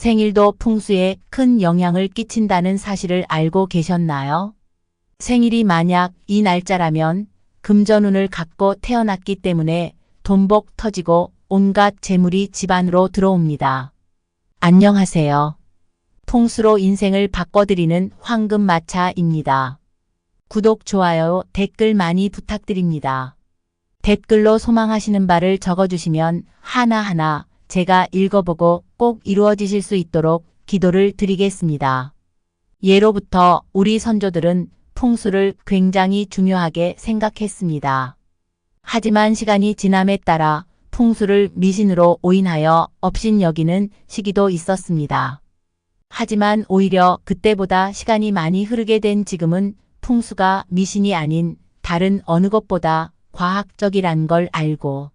생일도 풍수에 큰 영향을 끼친다는 사실을 알고 계셨나요? 생일이 만약 이 날짜라면 금전운을 갖고 태어났기 때문에 돈복 터지고 온갖 재물이 집안으로 들어옵니다. 안녕하세요. 풍수로 인생을 바꿔드리는 황금마차입니다. 구독, 좋아요, 댓글 많이 부탁드립니다. 댓글로 소망하시는 바를 적어주시면 하나하나 제가 읽어보고 꼭 이루어지실 수 있도록 기도를 드리겠습니다. 예로부터 우리 선조들은 풍수를 굉장히 중요하게 생각했습니다. 하지만 시간이 지남에 따라 풍수를 미신으로 오인하여 업신여기는 시기도 있었습니다. 하지만 오히려 그때보다 시간이 많이 흐르게 된 지금은 풍수가 미신이 아닌 다른 어느 것보다 과학적이란 걸 알고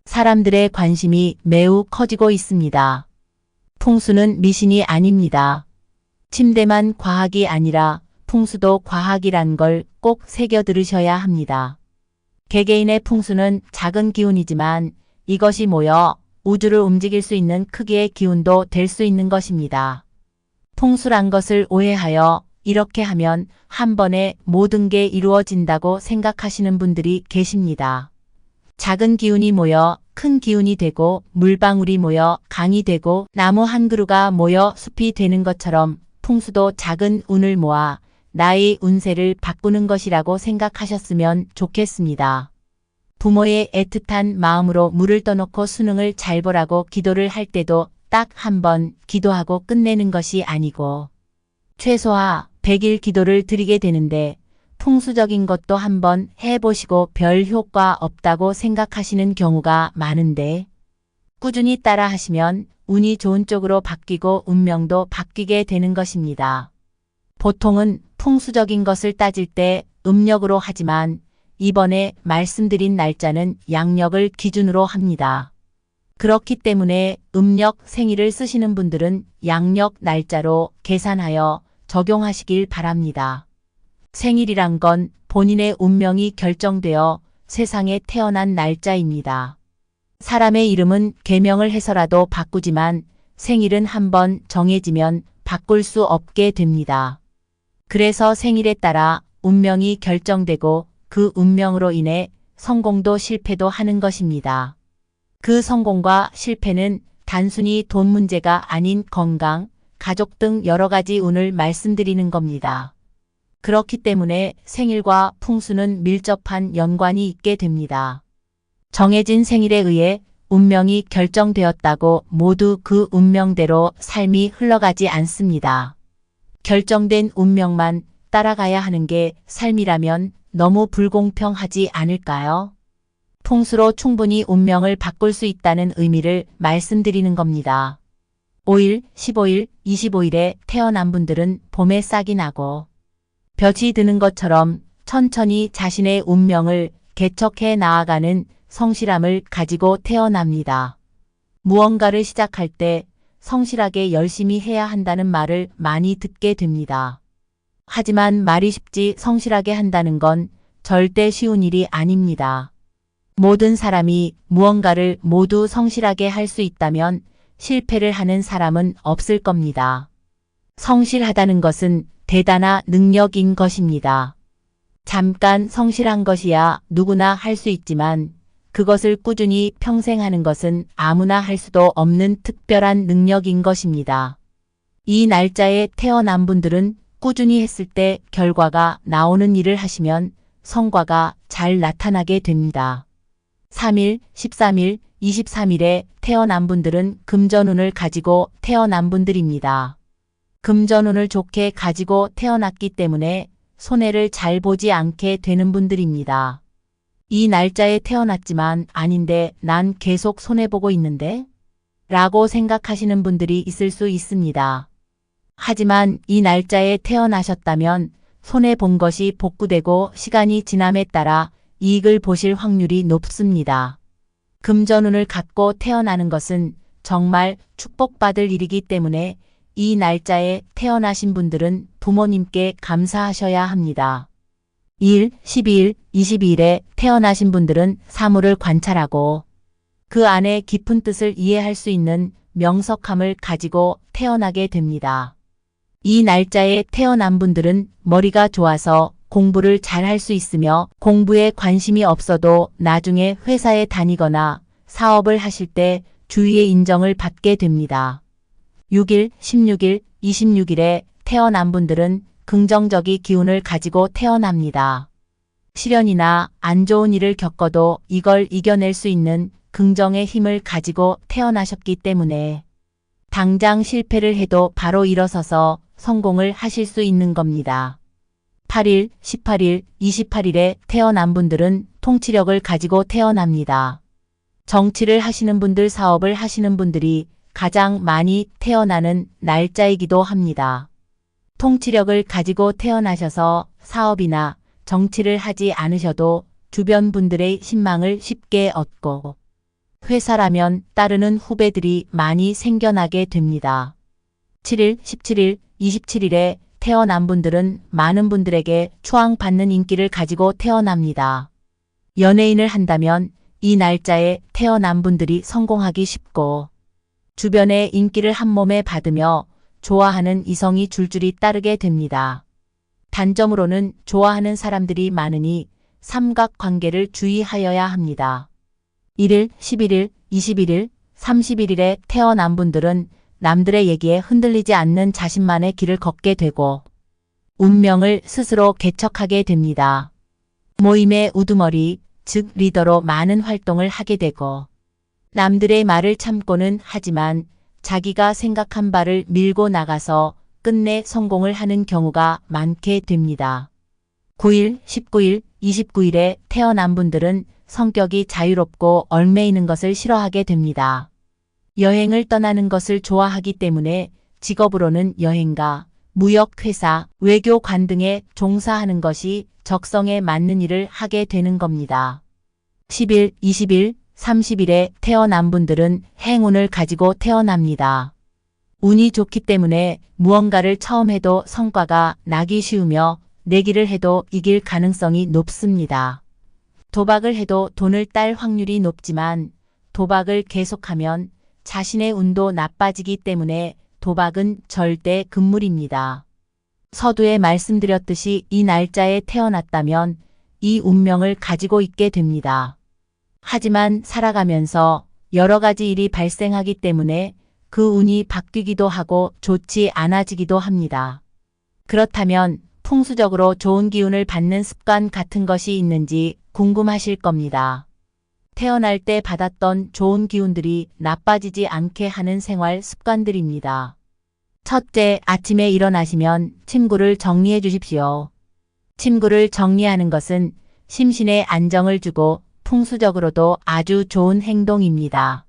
사람들의 관심이 매우 커지고 있습니다. 풍수는 미신이 아닙니다. 침대만 과학이 아니라 풍수도 과학이란 걸 꼭 새겨 들으셔야 합니다. 개개인의 풍수는 작은 기운이지만 이것이 모여 우주를 움직일 수 있는 크기의 기운도 될 수 있는 것입니다. 풍수란 것을 오해하여 이렇게 하면 한 번에 모든 게 이루어진다고 생각하시는 분들이 계십니다. 작은 기운이 모여 큰 기운이 되고 물방울이 모여 강이 되고 나무 한 그루가 모여 숲이 되는 것처럼 풍수도 작은 운을 모아 나의 운세를 바꾸는 것이라고 생각하셨으면 좋겠습니다. 부모의 애틋한 마음으로 물을 떠놓고 수능을 잘 보라고 기도를 할 때도 딱 한 번 기도하고 끝내는 것이 아니고 최소화 100일 기도를 드리게 되는데 풍수적인 것도 한번 해보시고 별 효과 없다고 생각하시는 경우가 많은데 꾸준히 따라 하시면 운이 좋은 쪽으로 바뀌고 운명도 바뀌게 되는 것입니다. 보통은 풍수적인 것을 따질 때 음력으로 하지만 이번에 말씀드린 날짜는 양력을 기준으로 합니다. 그렇기 때문에 음력 생일을 쓰시는 분들은 양력 날짜로 계산하여 적용하시길 바랍니다. 생일이란 건 본인의 운명이 결정되어 세상에 태어난 날짜입니다. 사람의 이름은 개명을 해서라도 바꾸지만 생일은 한번 정해지면 바꿀 수 없게 됩니다. 그래서 생일에 따라 운명이 결정되고 그 운명으로 인해 성공도 실패도 하는 것입니다. 그 성공과 실패는 단순히 돈 문제가 아닌 건강, 가족 등 여러 가지 운을 말씀드리는 겁니다. 그렇기 때문에 생일과 풍수는 밀접한 연관이 있게 됩니다. 정해진 생일에 의해 운명이 결정되었다고 모두 그 운명대로 삶이 흘러가지 않습니다. 결정된 운명만 따라가야 하는 게 삶이라면 너무 불공평하지 않을까요? 풍수로 충분히 운명을 바꿀 수 있다는 의미를 말씀드리는 겁니다. 5일, 15일, 25일에 태어난 분들은 봄에 싹이 나고 볕이 드는 것처럼 천천히 자신의 운명을 개척해 나아가는 성실함을 가지고 태어납니다. 무언가를 시작할 때 성실하게 열심히 해야 한다는 말을 많이 듣게 됩니다. 하지만 말이 쉽지 성실하게 한다는 건 절대 쉬운 일이 아닙니다. 모든 사람이 무언가를 모두 성실하게 할 수 있다면 실패를 하는 사람은 없을 겁니다. 성실하다는 것은 대단한 능력인 것입니다. 잠깐 성실한 것이야 누구나 할 수 있지만 그것을 꾸준히 평생 하는 것은 아무나 할 수도 없는 특별한 능력인 것입니다. 이 날짜에 태어난 분들은 꾸준히 했을 때 결과가 나오는 일을 하시면 성과가 잘 나타나게 됩니다. 3일, 13일, 23일에 태어난 분들은 금전운을 가지고 태어난 분들입니다. 금전운을 좋게 가지고 태어났기 때문에 손해를 잘 보지 않게 되는 분들입니다. 이 날짜에 태어났지만 아닌데 난 계속 손해보고 있는데? 라고 생각하시는 분들이 있을 수 있습니다. 하지만 이 날짜에 태어나셨다면 손해본 것이 복구되고 시간이 지남에 따라 이익을 보실 확률이 높습니다. 금전운을 갖고 태어나는 것은 정말 축복받을 일이기 때문에 이 날짜에 태어나신 분들은 부모님께 감사하셔야 합니다. 2일, 12일, 22일에 태어나신 분들은 사물을 관찰하고 그 안에 깊은 뜻을 이해할 수 있는 명석함을 가지고 태어나게 됩니다. 이 날짜에 태어난 분들은 머리가 좋아서 공부를 잘 할 수 있으며 공부에 관심이 없어도 나중에 회사에 다니거나 사업을 하실 때 주위의 인정을 받게 됩니다. 6일, 16일, 26일에 태어난 분들은 긍정적인 기운을 가지고 태어납니다. 시련이나 안 좋은 일을 겪어도 이걸 이겨낼 수 있는 긍정의 힘을 가지고 태어나셨기 때문에 당장 실패를 해도 바로 일어서서 성공을 하실 수 있는 겁니다. 8일, 18일, 28일에 태어난 분들은 통치력을 가지고 태어납니다. 정치를 하시는 분들, 사업을 하시는 분들이 가장 많이 태어나는 날짜이기도 합니다. 통치력을 가지고 태어나셔서 사업이나 정치를 하지 않으셔도 주변 분들의 신망을 쉽게 얻고 회사라면 따르는 후배들이 많이 생겨나게 됩니다. 7일, 17일, 27일에 태어난 분들은 많은 분들에게 추앙받는 인기를 가지고 태어납니다. 연예인을 한다면 이 날짜에 태어난 분들이 성공하기 쉽고 주변의 인기를 한 몸에 받으며 좋아하는 이성이 줄줄이 따르게 됩니다. 단점으로는 좋아하는 사람들이 많으니 삼각관계를 주의하여야 합니다. 1일, 11일, 21일, 31일에 태어난 분들은 남들의 얘기에 흔들리지 않는 자신만의 길을 걷게 되고 운명을 스스로 개척하게 됩니다. 모임의 우두머리, 즉 리더로 많은 활동을 하게 되고 남들의 말을 참고는 하지만 자기가 생각한 바를 밀고 나가서 끝내 성공을 하는 경우가 많게 됩니다. 9일, 19일, 29일에 태어난 분들은 성격이 자유롭고 얽매이는 것을 싫어하게 됩니다. 여행을 떠나는 것을 좋아하기 때문에 직업으로는 여행가, 무역회사, 외교관 등에 종사하는 것이 적성에 맞는 일을 하게 되는 겁니다. 10일, 20일, 30일에 태어난 분들은 행운을 가지고 태어납니다. 운이 좋기 때문에 무언가를 처음 해도 성과가 나기 쉬우며 내기를 해도 이길 가능성이 높습니다. 도박을 해도 돈을 딸 확률이 높지만 도박을 계속하면 자신의 운도 나빠지기 때문에 도박은 절대 금물입니다. 서두에 말씀드렸듯이 이 날짜에 태어났다면 이 운명을 가지고 있게 됩니다. 하지만 살아가면서 여러 가지 일이 발생하기 때문에 그 운이 바뀌기도 하고 좋지 않아지기도 합니다. 그렇다면 풍수적으로 좋은 기운을 받는 습관 같은 것이 있는지 궁금하실 겁니다. 태어날 때 받았던 좋은 기운들이 나빠지지 않게 하는 생활 습관들입니다. 첫째, 아침에 일어나시면 침구를 정리해 주십시오. 침구를 정리하는 것은 심신에 안정을 주고 풍수적으로도 아주 좋은 행동입니다.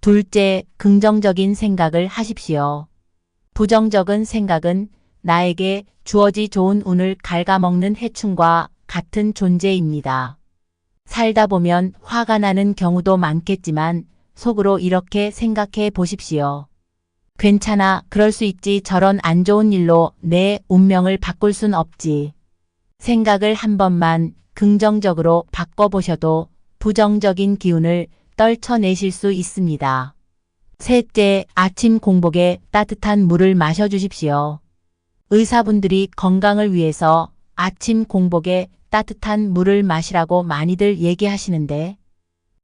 둘째, 긍정적인 생각을 하십시오. 부정적인 생각은 나에게 주어지 좋은 운을 갉아먹는 해충과 같은 존재입니다. 살다 보면 화가 나는 경우도 많겠지만 속으로 이렇게 생각해 보십시오. 괜찮아, 그럴 수 있지. 저런 안 좋은 일로 내 운명을 바꿀 순 없지. 생각을 한 번만 긍정적으로 바꿔보셔도 부정적인 기운을 떨쳐내실 수 있습니다. 셋째, 아침 공복에 따뜻한 물을 마셔주십시오. 의사분들이 건강을 위해서 아침 공복에 따뜻한 물을 마시라고 많이들 얘기하시는데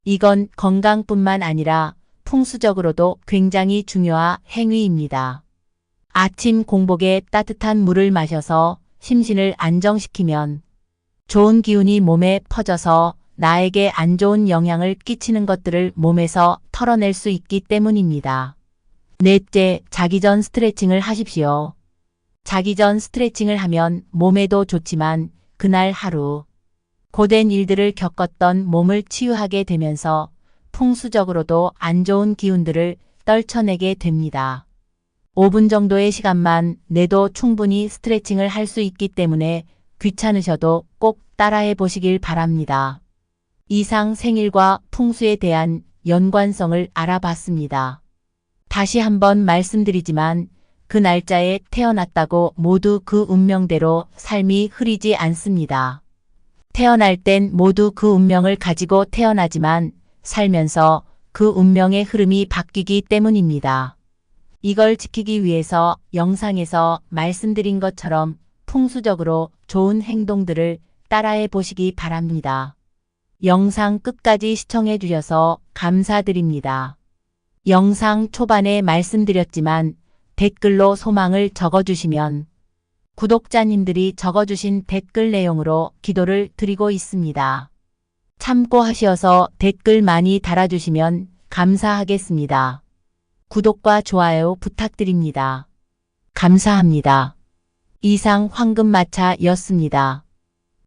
이건 건강뿐만 아니라 풍수적으로도 굉장히 중요한 행위입니다. 아침 공복에 따뜻한 물을 마셔서 심신을 안정시키면 좋은 기운이 몸에 퍼져서 나에게 안 좋은 영향을 끼치는 것들을 몸에서 털어낼 수 있기 때문입니다. 넷째, 자기 전 스트레칭을 하십시오. 자기 전 스트레칭을 하면 몸에도 좋지만 그날 하루 고된 일들을 겪었던 몸을 치유하게 되면서 풍수적으로도 안 좋은 기운들을 떨쳐내게 됩니다. 5분 정도의 시간만 내도 충분히 스트레칭을 할 수 있기 때문에 귀찮으셔도 꼭 따라해 보시길 바랍니다. 이상 생일과 풍수에 대한 연관성을 알아봤습니다. 다시 한번 말씀드리지만 그 날짜에 태어났다고 모두 그 운명대로 삶이 흐리지 않습니다. 태어날 땐 모두 그 운명을 가지고 태어나지만 살면서 그 운명의 흐름이 바뀌기 때문입니다. 이걸 지키기 위해서 영상에서 말씀드린 것처럼 풍수적으로 좋은 행동들을 따라해 보시기 바랍니다. 영상 끝까지 시청해 주셔서 감사드립니다. 영상 초반에 말씀드렸지만 댓글로 소망을 적어주시면 구독자님들이 적어주신 댓글 내용으로 기도를 드리고 있습니다. 참고하셔서 댓글 많이 달아주시면 감사하겠습니다. 구독과 좋아요 부탁드립니다. 감사합니다. 이상 황금마차였습니다.